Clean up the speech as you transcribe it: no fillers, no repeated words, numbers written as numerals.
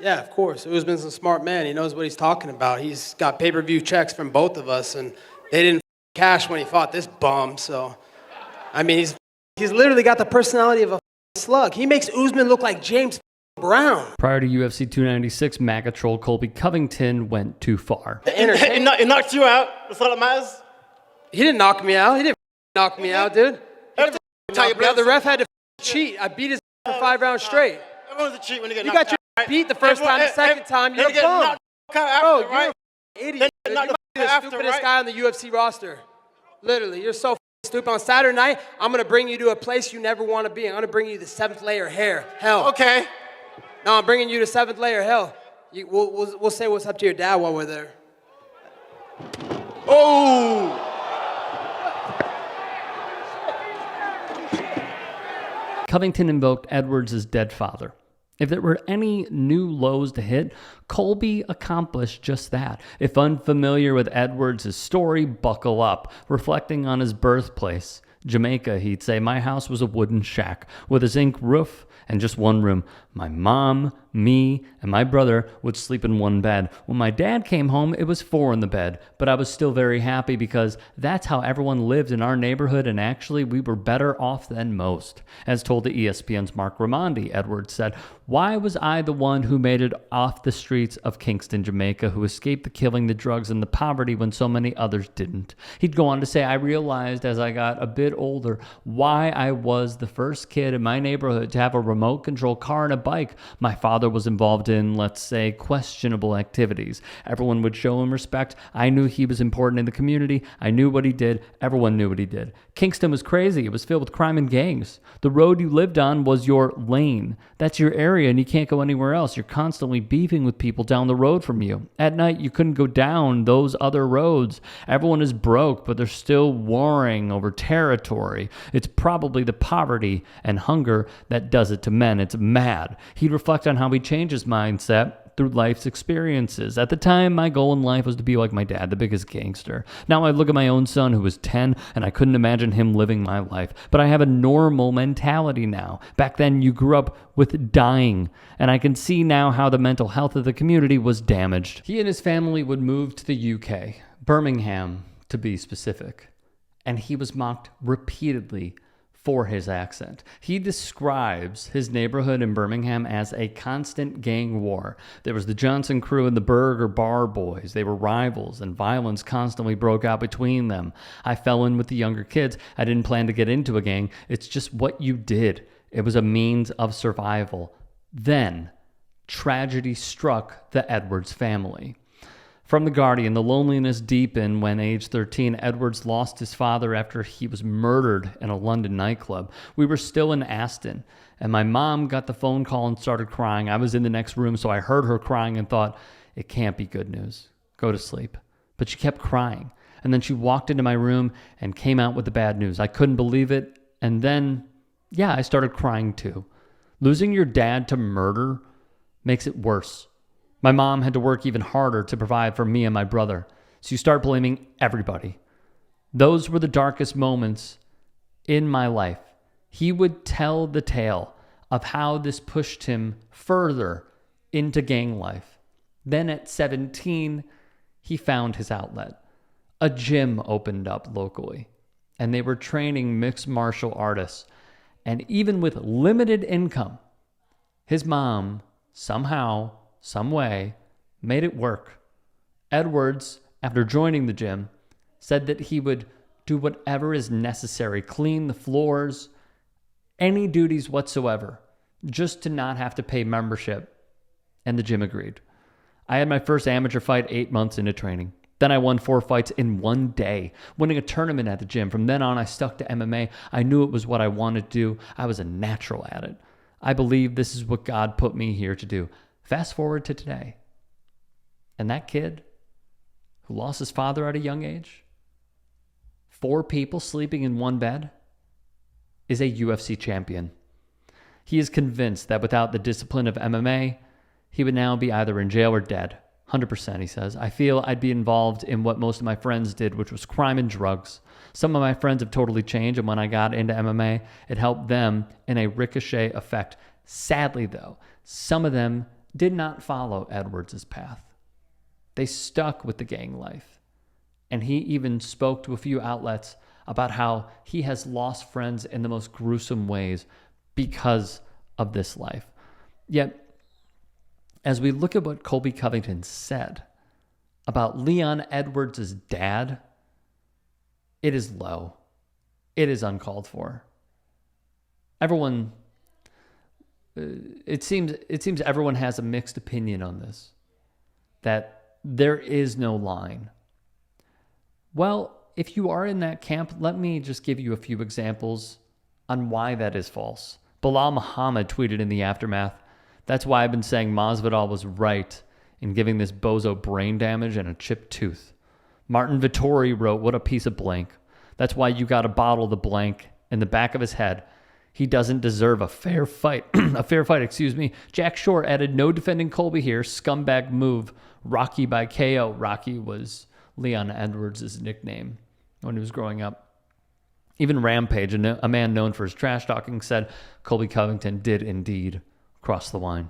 Yeah, of course. Usman's a smart man. He knows what he's talking about. He's got pay-per-view checks from both of us, and they didn't cash when he fought this bum. So, I mean, he's literally got the personality of a slug. He makes Usman look like James Brown. Prior to UFC 296, MAGA troll Colby Covington went too far. It knocked you out. That's all that matters. He didn't knock me out. He didn't knock me out, dude. The ref had to cheat. I beat his for 5 rounds straight. Everyone's a cheat when they get You knocked got your beat the first time, the second time, you're a bum. Bro, you're an idiot. You might be the stupidest guy on the UFC roster. Literally, you're so stupid. On Saturday night, I'm going to bring you to a place you never want to be. I'm going to bring you to 7th layer hell. Okay. No, I'm bringing you to 7th layer hell. We'll say what's up to your dad while we're there. Oh! Covington invoked Edwards' dead father. If there were any new lows to hit, Colby accomplished just that. If unfamiliar with Edwards' story, buckle up. Reflecting on his birthplace, Jamaica, he'd say, my house was a wooden shack with a zinc roof and just one room. My mom, me, and my brother would sleep in one bed. When my dad came home, it was 4 in the bed, but I was still very happy because that's how everyone lived in our neighborhood, and actually we were better off than most. As told to ESPN's Mark Raimondi, Edwards said, why was I the one who made it off the streets of Kingston, Jamaica, who escaped the killing, the drugs, and the poverty when so many others didn't? He'd go on to say, I realized as I got a bit older why I was the first kid in my neighborhood to have a remote control car and a bike. My father was involved in, let's say, questionable activities. Everyone would show him respect. I knew he was important in the community. I knew what he did. Everyone knew what he did. Kingston was crazy. It was filled with crime and gangs. The road you lived on was your lane. That's your area, and you can't go anywhere else. You're constantly beefing with people down the road from you. At night, you couldn't go down those other roads. Everyone is broke, but they're still warring over territory. It's probably the poverty and hunger that does it to men. It's mad. He'd reflect on how he changed his mindset through life's experiences. At the time, my goal in life was to be like my dad, the biggest gangster. Now I look at my own son who was 10, and I couldn't imagine him living my life. But I have a normal mentality now. Back then, you grew up with dying, and I can see now how the mental health of the community was damaged. He and his family would move to the UK, Birmingham to be specific, and he was mocked repeatedly for his accent. He describes his neighborhood in Birmingham as a constant gang war. There was the Johnson crew and the Burger Bar boys. They were rivals, and violence constantly broke out between them. I fell in with the younger kids. I didn't plan to get into a gang. It's just what you did. It was a means of survival. Then, tragedy struck the Edwards family. From The Guardian, the loneliness deepened when, age 13, Edwards lost his father after he was murdered in a London nightclub. We were still in Aston, and my mom got the phone call and started crying. I was in the next room, so I heard her crying and thought, it can't be good news. Go to sleep. But she kept crying, and then she walked into my room and came out with the bad news. I couldn't believe it, and then, I started crying too. Losing your dad to murder makes it worse. My mom had to work even harder to provide for me and my brother, so you start blaming everybody. Those were the darkest moments in my life. He would tell the tale of how this pushed him further into gang life. Then at 17, he found his outlet. A gym opened up locally, and they were training mixed martial artists. And even with limited income, his mom somehow, some way, made it work. Edwards, after joining the gym, said that he would do whatever is necessary, clean the floors, any duties whatsoever, just to not have to pay membership. And the gym agreed. I had my first amateur fight 8 months into training. Then I won 4 fights in one day, winning a tournament at the gym. From then on, I stuck to MMA. I knew it was what I wanted to do. I was a natural at it. I believe this is what God put me here to do. Fast forward to today. And that kid who lost his father at a young age, 4 people sleeping in one bed, is a UFC champion. He is convinced that without the discipline of MMA, he would now be either in jail or dead. 100%, he says. I feel I'd be involved in what most of my friends did, which was crime and drugs. Some of my friends have totally changed, and when I got into MMA, it helped them in a ricochet effect. Sadly, though, some of them did not follow Edwards' path. They stuck with the gang life. And he even spoke to a few outlets about how he has lost friends in the most gruesome ways because of this life. Yet, as we look at what Colby Covington said about Leon Edwards' dad, it is low. It is uncalled for. Everyone, it seems everyone has a mixed opinion on this, that there is no line. Well, if you are in that camp, let me just give you a few examples on why that is false. Bilal Muhammad tweeted in the aftermath, "That's why I've been saying Masvidal was right in giving this bozo brain damage and a chipped tooth." Martin Vittori wrote, "What a piece of blank. That's why you got to bottle the blank in the back of his head. He doesn't deserve a fair fight." A fair fight, excuse me. Jack Shore added, "No defending Colby here. Scumbag move. Rocky by KO." Rocky was Leon Edwards' nickname when he was growing up. Even Rampage, a man known for his trash talking, said Colby Covington did indeed cross the line.